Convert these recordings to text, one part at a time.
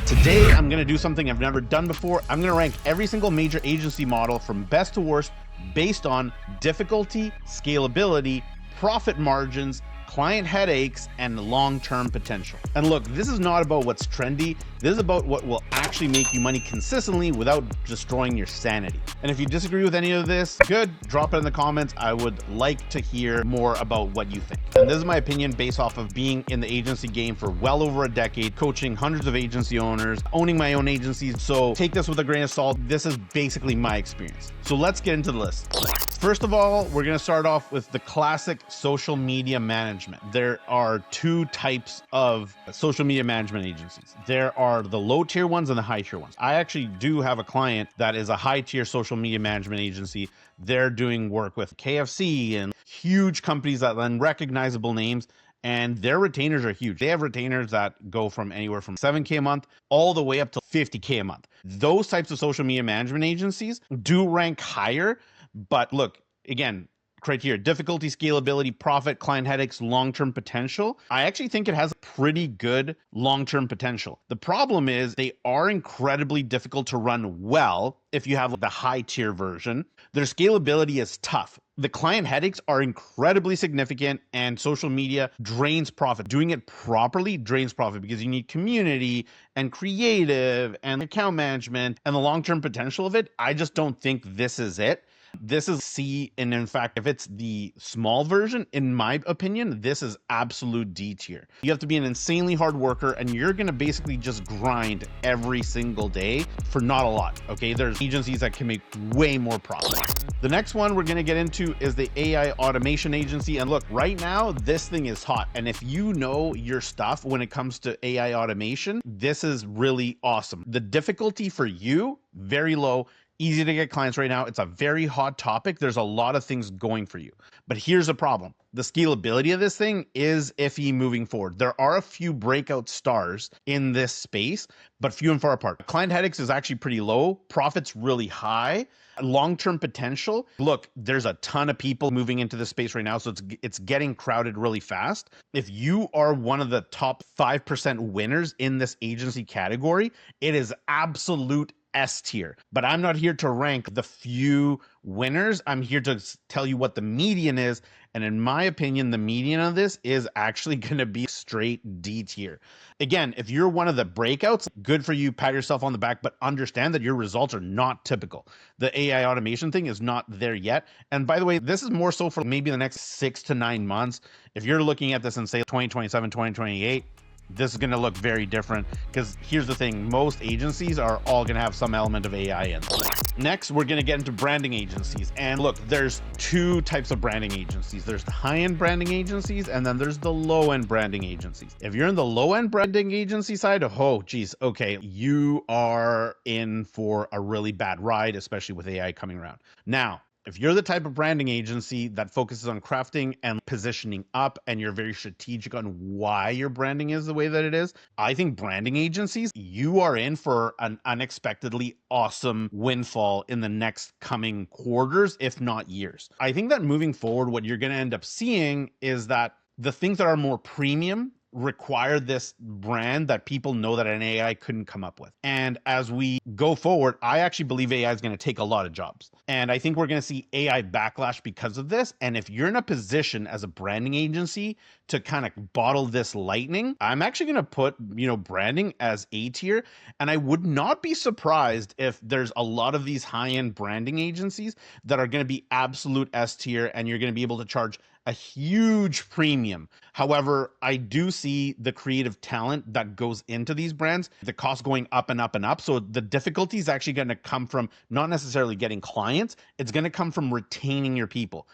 Today, I'm going to do something I've never done before. I'm going to rank every single major agency model from best to worst based on difficulty, scalability, profit margins, client headaches, and long-term potential. And look, this is not about what's trendy. This is about what will actually make you money consistently without destroying your sanity. And if you disagree with any of this, good, drop it in the comments. I would like to hear more about what you think. And this is my opinion based off of being in the agency game for well over a decade, coaching hundreds of agency owners, owning my own agencies. So take this with a grain of salt. This is basically my experience. So let's get into the list. First of all, we're going to start off with the classic social media management. There are two types of social media management agencies. There are the low tier ones and the high tier ones. I actually do have a client that is a high tier social media management agency. They're doing work with KFC and huge companies that lend recognizable names, and their retainers are huge. They have retainers that go from anywhere from 7K a month all the way up to 50K a month. Those types of social media management agencies do rank higher. But look, again, criteria: difficulty, scalability, profit, client headaches, long-term potential. I actually think it has pretty good long-term potential. The problem is they are incredibly difficult to run well if you have the high tier version. Their scalability is tough. The client headaches are incredibly significant, and social media drains profit. Doing it properly drains profit because you need community and creative and account management, and the long-term potential of it. I just don't think this is it. This is C, and in fact, if it's the small version, in my opinion, this is absolute D tier. You have to be an insanely hard worker, and you're going to basically just grind every single day for not a lot, okay? There's agencies that can make way more profit. The next one we're going to get into is the AI automation agency. And look, right now, this thing is hot. And if you know your stuff when it comes to AI automation, this is really awesome. The difficulty for you, very low. Easy to get clients right now. It's a very hot topic. There's a lot of things going for you. But here's the problem. The scalability of this thing is iffy moving forward. There are a few breakout stars in this space, but few and far apart. Client headaches is actually pretty low. Profit's really high. Long-term potential. Look, there's a ton of people moving into this space right now, so it's getting crowded really fast. If you are one of the top 5% winners in this agency category, it is absolute S tier. But I'm not here to rank the few winners. I'm here to tell you what the median is. And in my opinion, the median of this is actually going to be straight D tier. Again, if you're one of the breakouts, good for you, pat yourself on the back, but understand that your results are not typical. The AI automation thing is not there yet. And by the way, this is more so for maybe the next 6 to 9 months. If you're looking at this and say 2027, 2028, this is going to look very different, because here's the thing: most agencies are all going to have some element of AI in. Next, we're going to get into branding agencies. And look, there's two types of branding agencies. There's the high-end branding agencies, and then there's the low-end branding agencies. If you're in the low-end branding agency side, oh geez, okay, you are in for a really bad ride, especially with AI coming around. Now, if you're the type of branding agency that focuses on crafting and positioning up, and you're very strategic on why your branding is the way that it is, I think branding agencies, you are in for an unexpectedly awesome windfall in the next coming quarters, if not years. I think that moving forward, what you're going to end up seeing is that the things that are more premium require this brand that people know that an AI couldn't come up with. And as we go forward, I actually believe AI is going to take a lot of jobs. And I think we're going to see AI backlash because of this. And if you're in a position as a branding agency to kind of bottle this lightning, I'm actually going to put, branding as A tier. And I would not be surprised if there's a lot of these high-end branding agencies that are going to be absolute S tier, and you're going to be able to charge a huge premium. However, I do see the creative talent that goes into these brands, the cost going up and up and up. So the difficulty is actually going to come from not necessarily getting clients. It's going to come from retaining your people.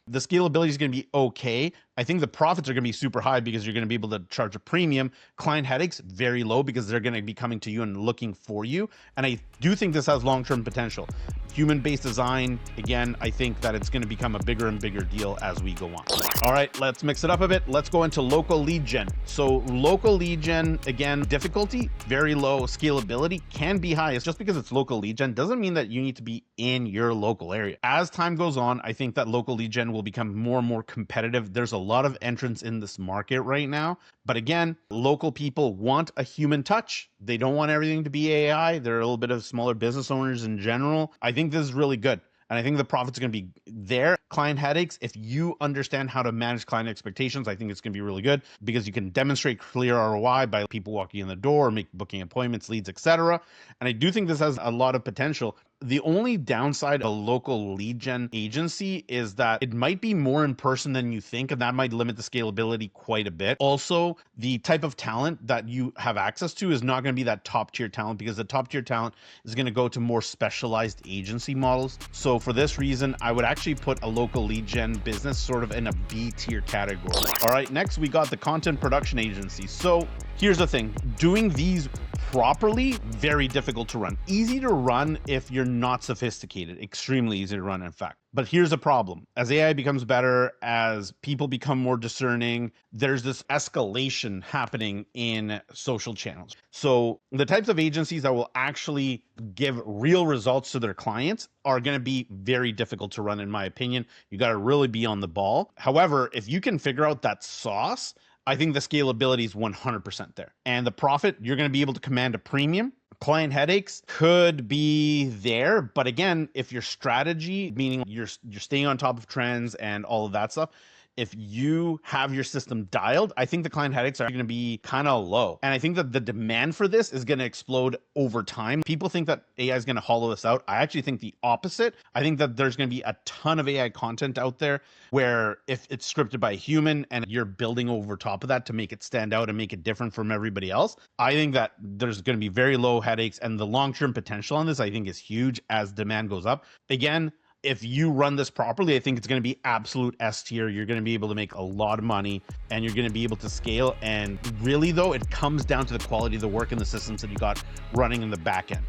The scalability is going to be okay. I think the profits are going to be super high because you're going to be able to charge a premium. Client headaches, very low because they're going to be coming to you and looking for you. And I do think this has long-term potential. Human-based design, again, I think that it's going to become a bigger and bigger deal as we go on. All right, let's mix it up a bit. Let's go into local lead gen. So local lead gen, again, difficulty, very low. Scalability can be high. It's just because it's local lead gen doesn't mean that you need to be in your local area. As time goes on, I think that local lead gen will become more and more competitive. There's a lot of entrants in this market right now. But again, local people want a human touch. They don't want everything to be AI. They're a little bit of smaller business owners in general. I think this is really good. And I think the profits are going to be there. Client headaches, if you understand how to manage client expectations, I think it's going to be really good because you can demonstrate clear ROI by people walking in the door, booking appointments, leads, etc. And I do think this has a lot of potential. The only downside of a local lead gen agency is that it might be more in person than you think, and that might limit the scalability quite a bit. Also, the type of talent that you have access to is not going to be that top tier talent, because the top tier talent is going to go to more specialized agency models. So for this reason, I would actually put a local lead gen business sort of in a B tier category. All right, next we got the content production agency. So here's the thing, doing these properly, very difficult to run. Easy to run if you're not sophisticated, extremely easy to run, in fact. But here's the problem. As AI becomes better, as people become more discerning, there's this escalation happening in social channels. So the types of agencies that will actually give real results to their clients are going to be very difficult to run, in my opinion. You got to really be on the ball. However, if you can figure out that sauce, I think the scalability is 100% there. And the profit, you're going to be able to command a premium. Client headaches could be there. But again, if your strategy, meaning you're staying on top of trends and all of that stuff, if you have your system dialed, I think the client headaches are going to be kind of low. And I think that the demand for this is going to explode over time. People think that AI is going to hollow this out. I actually think the opposite. I think that there's going to be a ton of AI content out there where if it's scripted by a human and you're building over top of that to make it stand out and make it different from everybody else, I think that there's going to be very low headaches, and the long-term potential on this, I think, is huge as demand goes up. Again, if you run this properly, I think it's going to be absolute S tier. You're going to be able to make a lot of money and you're going to be able to scale. And really, though, it comes down to the quality of the work and the systems that you got running in the back end.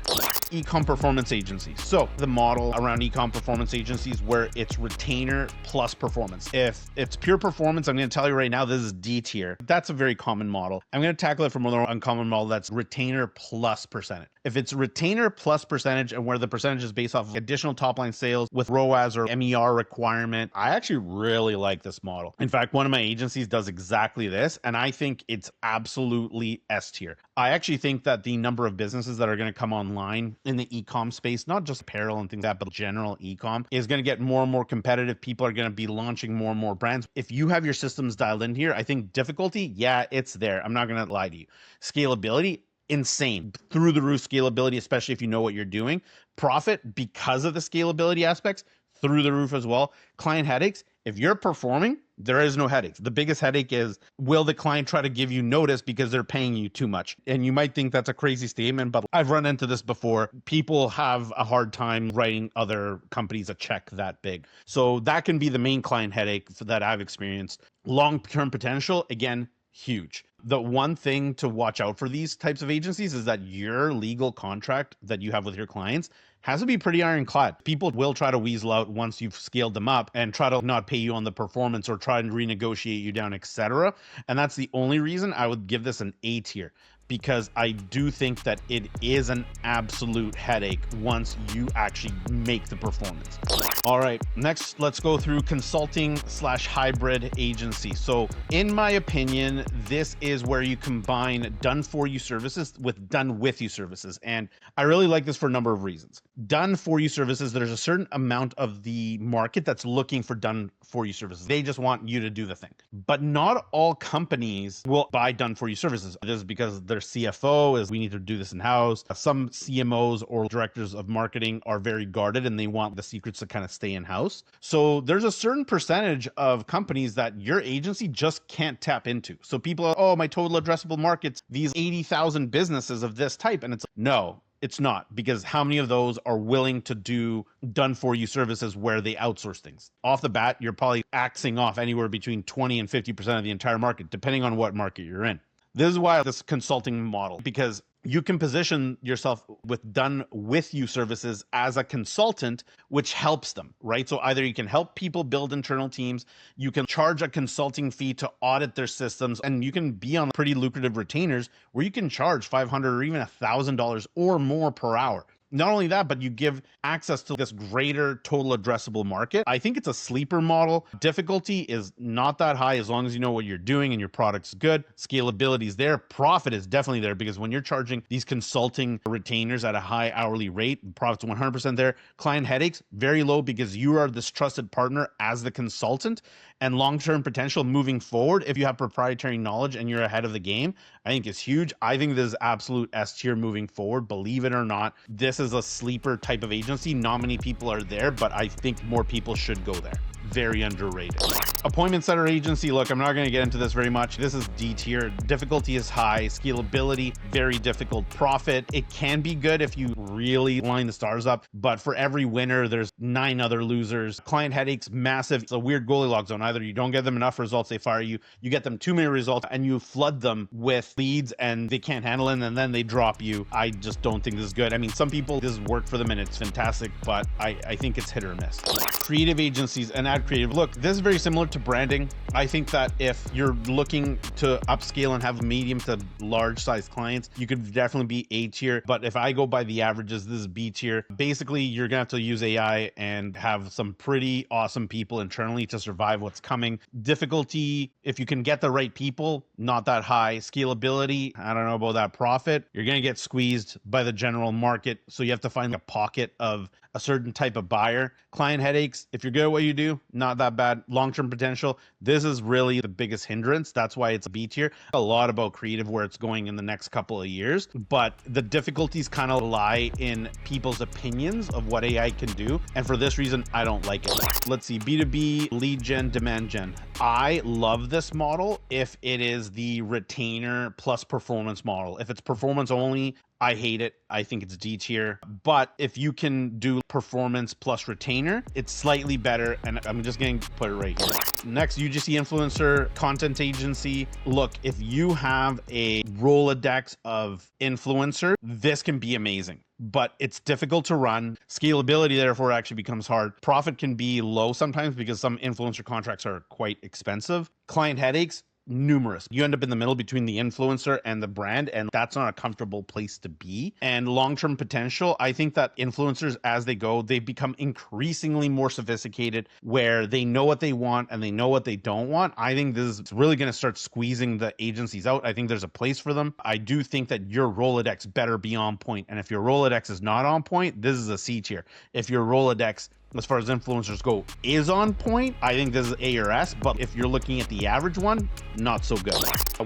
E-com performance agencies. So the model around e-com performance agencies where it's retainer plus performance. If it's pure performance, I'm going to tell you right now, this is D tier. That's a very common model. I'm going to tackle it from another uncommon model that's retainer plus percentage. If it's retainer plus percentage and where the percentage is based off of additional top line sales with ROAS or MER requirement, I actually really like this model. In fact, one of my agencies does exactly this, and I think it's absolutely S tier. I actually think that the number of businesses that are going to come online in the e-com space, not just apparel and things like that, but general e-com, is going to get more and more competitive. People are going to be launching more and more brands. If you have your systems dialed in here, I think difficulty, yeah, it's there. I'm not going to lie to you. Scalability, insane, through the roof scalability, especially if you know what you're doing. Profit, because of the scalability aspects, through the roof as well. Client headaches, if you're performing, there is no headaches. The biggest headache is, will the client try to give you notice because they're paying you too much? And you might think that's a crazy statement, but I've run into this before. People have a hard time writing other companies a check that big. So that can be the main client headache that I've experienced. Long-term potential, again, huge. The one thing to watch out for these types of agencies is that your legal contract that you have with your clients has to be pretty ironclad. People will try to weasel out once you've scaled them up and try to not pay you on the performance or try and renegotiate you down, etc. And that's the only reason I would give this an A tier, because I do think that it is an absolute headache once you actually make the performance. All right, next, let's go through consulting/hybrid agency. So in my opinion, this is where you combine done for you services with done with you services. And I really like this for a number of reasons. Done for you services, there's a certain amount of the market that's looking for done for you services. They just want you to do the thing. But not all companies will buy done for you services. This is because their CFO is, we need to do this in-house. Some CMOs or directors of marketing are very guarded and they want the secrets to kind of stay in-house. So there's a certain percentage of companies that your agency just can't tap into. So people are, oh, my total addressable market's these 80,000 businesses of this type. And it's no, it's not, because how many of those are willing to do done for you services where they outsource things? Off the bat, you're probably axing off anywhere between 20 and 50% of the entire market, depending on what market you're in. This is why this consulting model, because you can position yourself with done with you services as a consultant, which helps them, right? So either you can help people build internal teams, you can charge a consulting fee to audit their systems, and you can be on pretty lucrative retainers where you can charge $500 or even $1,000 or more per hour. Not only that, but you give access to this greater total addressable market. I think it's a sleeper model. Difficulty is not that high as long as you know what you're doing and your product's good. Scalability is there. Profit is definitely there, because when you're charging these consulting retainers at a high hourly rate, profit's 100% there. Client headaches, very low, because you are this trusted partner as the consultant. And long-term potential moving forward, if you have proprietary knowledge and you're ahead of the game, I think is huge. I think this is absolute S tier moving forward. Believe it or not, this is a sleeper type of agency. Not many people are there, but I think more people should go there. Very underrated. Appointment setter agency. Look, I'm not going to get into this very much. This is D tier. Difficulty is high. Scalability, very difficult. Profit, it can be good if you really line the stars up, but for every winner, there's 9 other losers. Client headaches, massive. It's a weird Goldilocks zone. Either you don't get them enough results, they fire you. You get them too many results and you flood them with leads and they can't handle it, and then they drop you. I just don't think this is good. I mean, some people, this has worked for them and it's fantastic, but I think it's hit or miss. Creative agencies and ad creative. Look, this is very similar to branding. I think that if you're looking to upscale and have medium to large size clients, you could definitely be A tier. But if I go by the averages, this is B tier. Basically, you're gonna have to use AI and have some pretty awesome people internally to survive what's coming. Difficulty, if you can get the right people, not that high. Scalability, I don't know about that. Profit, you're gonna get squeezed by the general market, so you have to find a pocket of a certain type of buyer. Client headaches, if you're good at what you do, not that bad. Long-term potential, this is really the biggest hindrance. That's why it's a B tier. A lot about creative, where it's going in the next couple of years, but the difficulties kind of lie in people's opinions of what AI can do, and for this reason, I don't like it. Let's see, B2B, lead gen, demand gen. I love this model if it is the retainer plus performance model. If it's performance only, I hate it. I think it's D tier. But if you can do performance plus retainer, it's slightly better. And I'm just going to put it right here. Next, UGC influencer, content agency. Look, if you have a Rolodex of influencers, this can be amazing, but it's difficult to run. Scalability, therefore, actually becomes hard. Profit can be low sometimes because some influencer contracts are quite expensive. Client headaches, numerous. You end up in the middle between the influencer and the brand, and that's not a comfortable place to be. And long-term potential, I think that influencers, as they go, they become increasingly more sophisticated, where they know what they want and they know what they don't want. I think this is really going to start squeezing the agencies out. I think there's a place for them. I do think that your Rolodex better be on point. And if your Rolodex is not on point, this is a C tier. If your Rolodex, as far as influencers go, is on point, I think this is A or S. But if you're looking at the average one, not so good.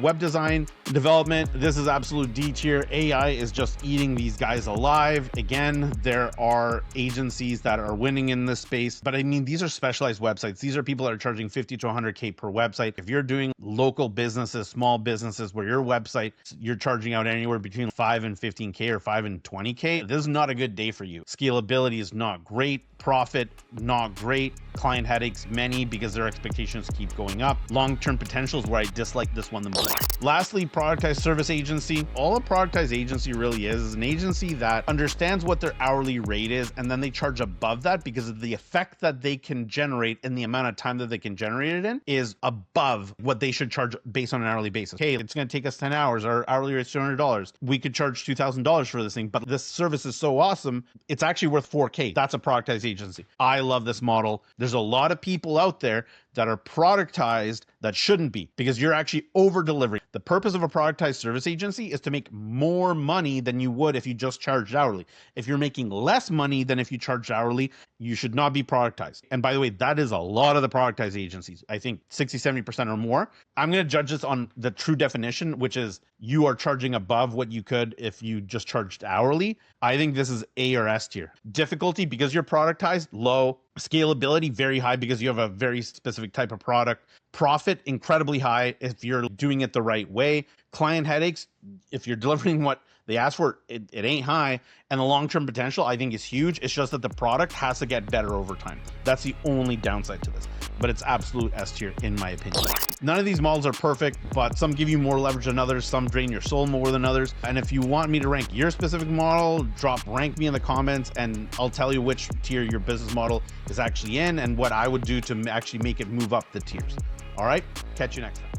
Web design, development, this is absolute D tier. AI is just eating these guys alive. Again, there are agencies that are winning in this space, but I mean, these are specialized websites. These are people that are charging 50 to 100K per website. If you're doing local businesses, small businesses, where your website, you're charging out anywhere between 5 and 15K or 5 and 20K, this is not a good day for you. Scalability is not great. Profit, not great. Client headaches, many, because their expectations keep going up. Long-term potential is where I dislike this one the most. Lastly, productized service agency. All a productized agency really is an agency that understands what their hourly rate is, and then they charge above that because of the effect that they can generate and the amount of time that they can generate it in is above what they should charge based on an hourly basis. Hey, it's going to take us 10 hours. Our hourly rate's $200. We could charge $2,000 for this thing, but this service is so awesome, it's actually worth 4K. That's a productized agency. I love this model. There's a lot of people out there that are productized that shouldn't be, because you're actually over delivering. The purpose of a productized service agency is to make more money than you would if you just charged hourly. If you're making less money than if you charged hourly, you should not be productized. And by the way, that is a lot of the productized agencies. I think 60, 70% or more. I'm going to judge this on the true definition, which is you are charging above what you could if you just charged hourly. I think this is A or S tier. Difficulty, because you're productized, low. Scalability, very high, because you have a very specific type of product. Profit, incredibly high if you're doing it the right way. Client headaches, if you're delivering what they ask for, it ain't high. And the long-term potential, I think, is huge. It's just that the product has to get better over time. That's the only downside to this, but it's absolute S tier in my opinion. None of these models are perfect, but some give you more leverage than others. Some drain your soul more than others. And if you want me to rank your specific model, rank me in the comments, and I'll tell you which tier your business model is actually in and what I would do to actually make it move up the tiers. All right, catch you next time.